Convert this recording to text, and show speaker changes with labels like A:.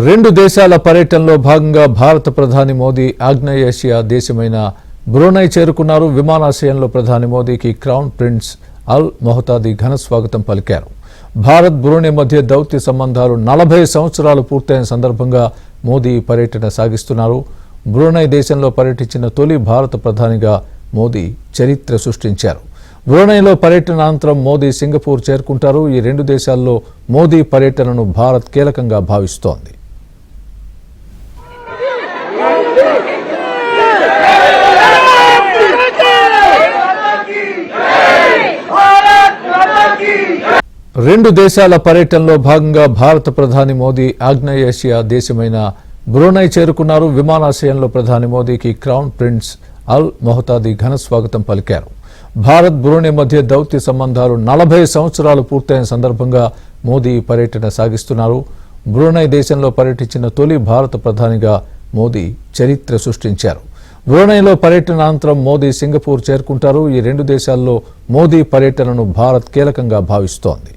A: రెండు దేశాల పర్యటనలో భాగంగా భారత ప్రధాని మోదీ ఆగ్నేయాసియా దేశమైన బ్రూనై చేరుకున్నారు. విమానాశ్రయంలో ప్రధాని మోదీకి క్రౌన్ ప్రిన్స్ అల్ మొహతాది ఘన స్వాగతం పలికారు. భారత్ బ్రూనై మధ్య దౌత్య సంబంధాలు 40 సంవత్సరాలు పూర్తయిన సందర్భంగా మోదీ పర్యటన సాగిస్తున్నారు. బ్రూనై దేశంలో పర్యటించిన తొలి భారత ప్రధానిగా మోదీ చరిత్ర సృష్టించారు. బ్రూనైలో పర్యటన అనంతరం మోదీ సింగపూర్ చేరుకుంటారు. ఈ రెండు దేశాల్లో మోదీ పర్యటనను భారత్ కీలకంగా భావిస్తోంది. రెండు దేశాల పర్యటనలో భాగంగా భారత ప్రధాని మోదీ ఆగ్నేయాసియా దేశమైన బ్రూనై చేరుకున్నారు. విమానాశ్రయంలో ప్రధాని మోదీకి క్రౌన్ ప్రిన్స్ అల్ మొహతాది ఘన స్వాగతం పలికారు. భారత్ బ్రూనై మధ్య దౌత్య సంబంధాలు 40 సంవత్సరాలు పూర్తయిన సందర్భంగా మోదీ పర్యటన సాగిస్తున్నారు. బ్రూనై దేశంలో పర్యటించిన తొలి భారత ప్రధానిగా మోదీ చరిత్ర సృష్టించారు. బ్రూనైలో పర్యటన అనంతరం మోదీ సింగపూర్ చేరుకుంటారు. ఈ రెండు దేశాల్లో మోదీ పర్యటనను భారత్ కీలకంగా భావిస్తోంది.